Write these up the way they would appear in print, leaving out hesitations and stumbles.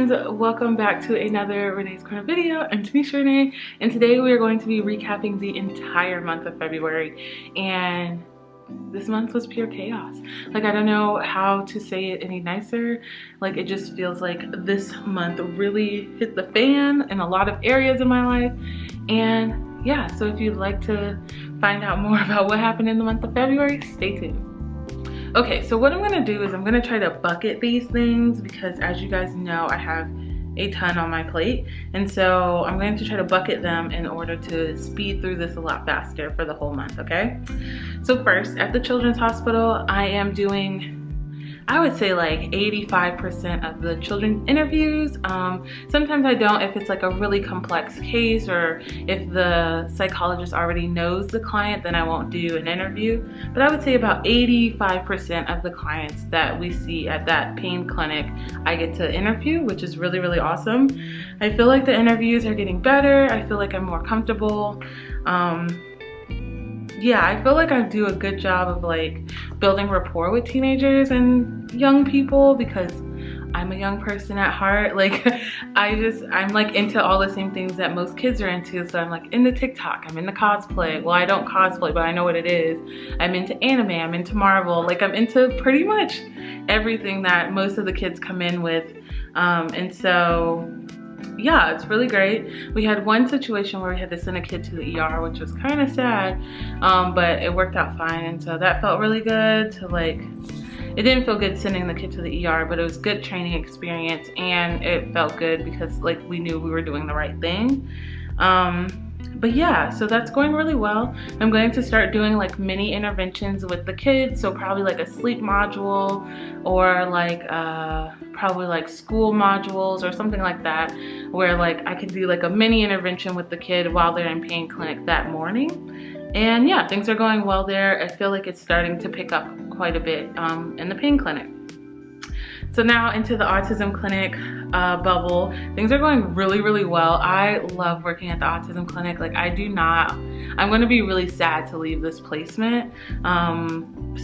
friends, welcome back to another Renee's Corner video. I'm Tanisha Renae, and today we are going to be recapping the entire month of February, and this month was pure chaos. Like, I don't know how to say it any nicer. Like, it just feels like this month really hit the fan in a lot of areas in my life. And yeah, so if you'd like to find out more about what happened in the month of February, stay tuned. Okay, so what I'm gonna do is I'm gonna try to bucket these things because, as you guys know, I have a ton on my plate, and so I'm going to try to bucket them in order to speed through this a lot faster for the whole month, okay? So first, at the Children's Hospital, I am doing, I would say, like 85% of the children interviews. Sometimes I don't if it's like a really complex case, or if the psychologist already knows the client, then I won't do an interview. But I would say about 85% of the clients that we see at that pain clinic, I get to interview, which is really, really awesome. I feel like the interviews are getting better. I feel like I'm more comfortable. Yeah, I feel like I do a good job of like building rapport with teenagers and young people because I'm a young person at heart. Like, I'm like into all the same things that most kids are into. So I'm like into TikTok, I'm into cosplay. Well, I don't cosplay, but I know what it is. I'm into anime, I'm into Marvel. Like, I'm into pretty much everything that most of the kids come in with. And so yeah, it's really great. We had one situation where we had to send a kid to the ER, which was kind of sad, but it worked out fine, and so that felt really good to like, it didn't feel good sending the kid to the ER, but it was good training experience, and it felt good because like we knew we were doing the right thing. But yeah, so that's going really well. I'm going to start doing like mini interventions with the kids, so probably like a sleep module, or like probably like school modules or something like that, where like I could do like a mini intervention with the kid while they're in pain clinic that morning. And yeah, things are going well there. I feel like it's starting to pick up quite a bit in the pain clinic. So now into the autism clinic bubble, things are going really, really well. I love working at the autism clinic. Like, I'm gonna be really sad to leave this placement.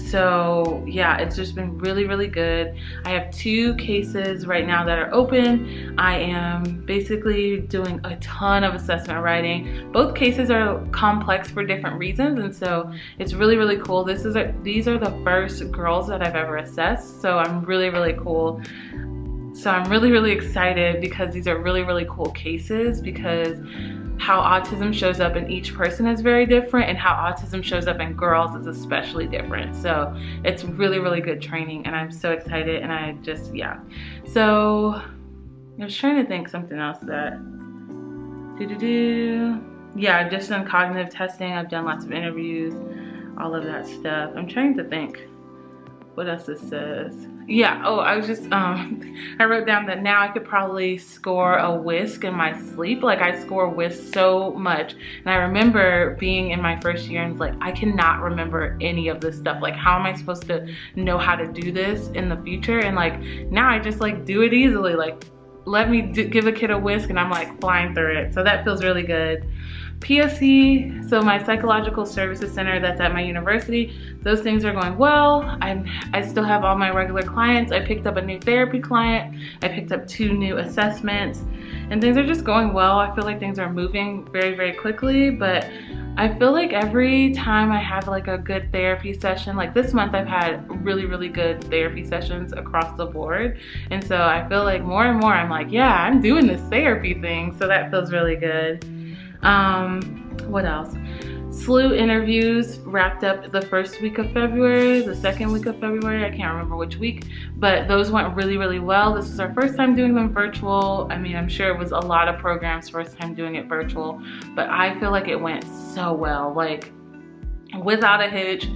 So yeah, it's just been really, really good. I have 2 cases right now that are open. I am basically doing a ton of assessment writing. Both cases are complex for different reasons, and so it's really, really cool. These are the first girls that I've ever assessed, so I'm really, really cool. So I'm really, really excited because these are really, really cool cases, because how autism shows up in each person is very different, and how autism shows up in girls is especially different. So it's really, really good training, and I'm so excited, and I just, yeah. So I was trying to think something else that, yeah, I've just done cognitive testing, I've done lots of interviews, all of that stuff. I'm trying to think what else this says. Yeah, oh, I was just, I wrote down that now I could probably score a whisk in my sleep. Like, I score whisk so much. And I remember being in my first year and like, I cannot remember any of this stuff. Like, how am I supposed to know how to do this in the future? And like, now I just like do it easily. Like, let me give a kid a whisk and I'm like flying through it. So that feels really good. PSC, so my psychological services center that's at my university, those things are going well. I still have all my regular clients. I picked up a new therapy client. I picked up 2 new assessments, and things are just going well. I feel like things are moving very, very quickly, but I feel like every time I have like a good therapy session, like this month I've had really, really good therapy sessions across the board. And so I feel like more and more I'm like, yeah, I'm doing this therapy thing. So that feels really good. What else? SLU interviews wrapped up the first week of February, the second week of February, I can't remember which week, but those went really, really well. This was our first time doing them virtual. I mean, I'm sure it was a lot of programs' first time doing it virtual, but I feel like it went so well, like without a hitch.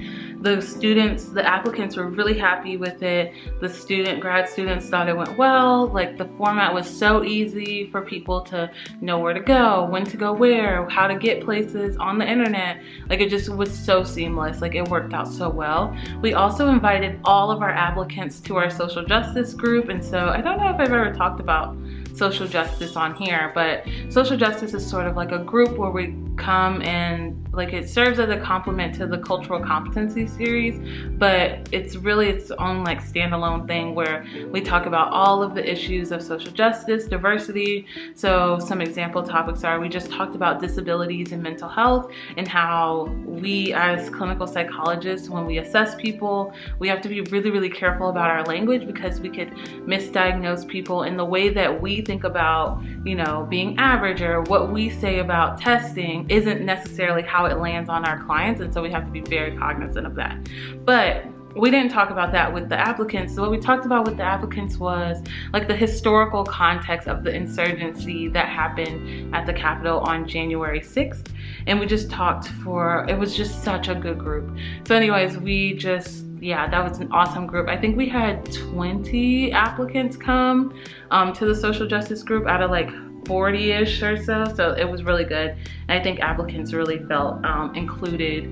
The students, the applicants were really happy with it. The grad students thought it went well. Like, the format was so easy for people to know where to go, when to go where, how to get places on the internet. Like, it just was so seamless. Like, it worked out so well. We also invited all of our applicants to our social justice group. And so I don't know if I've ever talked about social justice on here, but social justice is sort of like a group where we come and like it serves as a complement to the cultural competency series, but it's really its own like standalone thing where we talk about all of the issues of social justice, diversity. So some example topics are, we just talked about disabilities and mental health and how we as clinical psychologists, when we assess people, we have to be really, really careful about our language because we could misdiagnose people in the way that we think about, you know, being average, or what we say about testing isn't necessarily how it lands on our clients, and so we have to be very cognizant of that. But we didn't talk about that with the applicants. So what we talked about with the applicants was like the historical context of the insurgency that happened at the Capitol on January 6th. And we just talked for, it was just such a good group. So anyways, we just, yeah, that was an awesome group. I think we had 20 applicants come to the social justice group out of like 40-ish or so. So it was really good. And I think applicants really felt included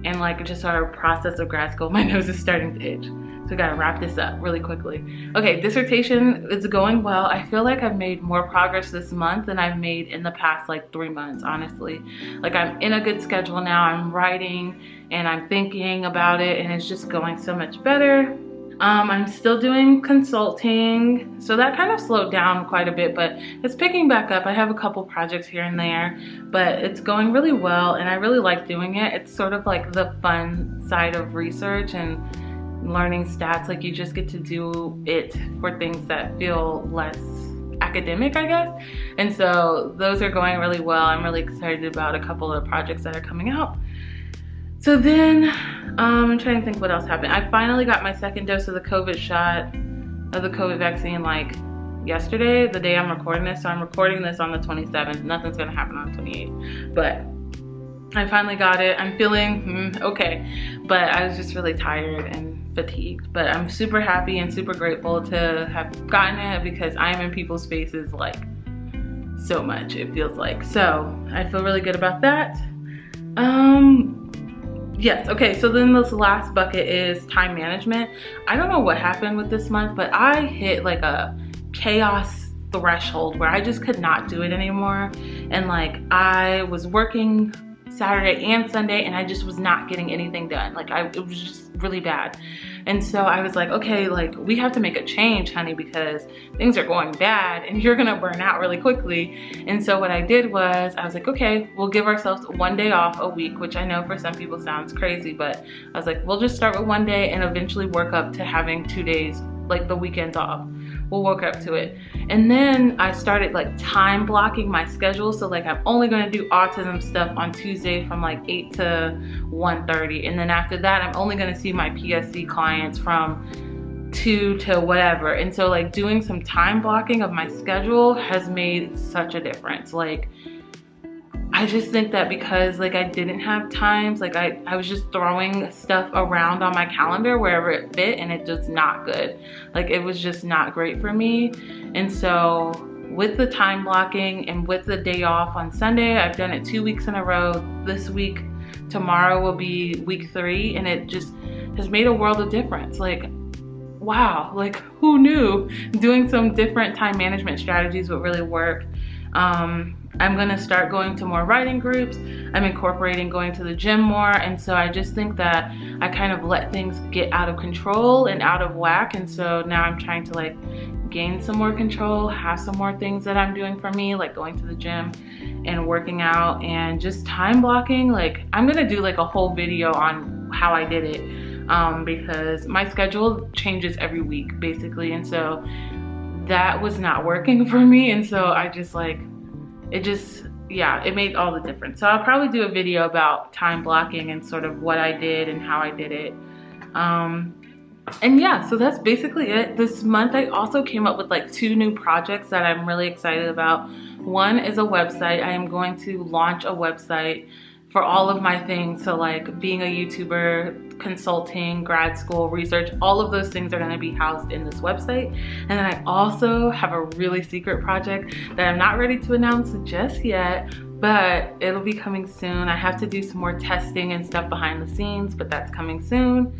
in like just our process of grad school. My nose is starting to itch. So we gotta wrap this up really quickly. Okay, dissertation is going well. I feel like I've made more progress this month than I've made in the past like 3 months, honestly. Like I'm in a good schedule now. I'm writing and I'm thinking about it and it's just going so much better. I'm still doing consulting, so that kind of slowed down quite a bit, but it's picking back up. I have a couple projects here and there, but it's going really well and I really like doing it. It's sort of like the fun side of research and learning stats. Like you just get to do it for things that feel less academic, I guess. And so those are going really well. I'm really excited about a couple of projects that are coming out. So then, I'm trying to think what else happened. I finally got my second dose of the COVID shot, of the COVID vaccine, like yesterday, the day I'm recording this. So I'm recording this on the 27th. Nothing's gonna happen on the 28th, but I finally got it. I'm feeling okay, but I was just really tired and fatigued. But I'm super happy and super grateful to have gotten it because I'm in people's faces like so much, it feels like. So I feel really good about that. Yes, okay, so then this last bucket is time management. I don't know what happened with this month, but I hit like a chaos threshold where I just could not do it anymore. And like I was working Saturday and Sunday and I just was not getting anything done. Like it was just really bad. And so I was like, okay, like we have to make a change, honey, because things are going bad and you're gonna burn out really quickly. And so what I did was I was like, okay, we'll give ourselves 1 day off a week, which I know for some people sounds crazy, but I was like, we'll just start with 1 day and eventually work up to having 2 days, like the weekends off. We'll work up to it. And then I started like time blocking my schedule. So like I'm only gonna do autism stuff on Tuesday from like 8 to 1:30. And then after that, I'm only gonna see my PSC clients from 2 to whatever. And so like doing some time blocking of my schedule has made such a difference. Like I just think that because like I didn't have times, like I was just throwing stuff around on my calendar wherever it fit and it just not good. Like it was just not great for me. And so with the time blocking and with the day off on Sunday, I've done it 2 weeks in a row. This week, tomorrow will be week 3, and it just has made a world of difference. Like, wow, like who knew doing some different time management strategies would really work. I'm gonna start going to more writing groups. I'm incorporating going to the gym more. And so I just think that I kind of let things get out of control and out of whack. And so now I'm trying to like gain some more control, have some more things that I'm doing for me, like going to the gym and working out and just time blocking. Like I'm gonna do like a whole video on how I did it because my schedule changes every week basically. And so that was not working for me. And so I just like, it made all the difference. So I'll probably do a video about time blocking and sort of what I did and how I did it. And yeah, so that's basically it. This month I also came up with like 2 new projects that I'm really excited about. One is a website. I am going to launch a website for all of my things. So like being a YouTuber, consulting, grad school, research, all of those things are gonna be housed in this website. And then I also have a really secret project that I'm not ready to announce just yet, but it'll be coming soon. I have to do some more testing and stuff behind the scenes, but that's coming soon.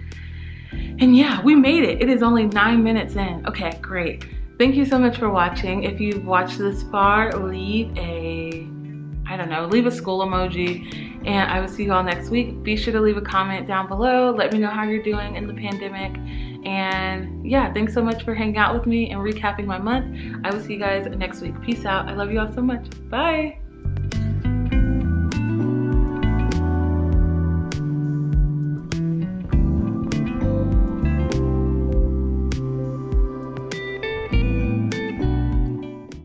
And yeah, we made it. It is only 9 minutes in. Okay, great. thank you so much for watching. If you've watched this far, leave a, I don't know, leave a skull emoji, and I will see you all next week. Be sure to leave a comment down below. Let me know how you're doing in the pandemic. And yeah, thanks so much for hanging out with me and recapping my month. I will see you guys next week. Peace out. I love you all so much. Bye.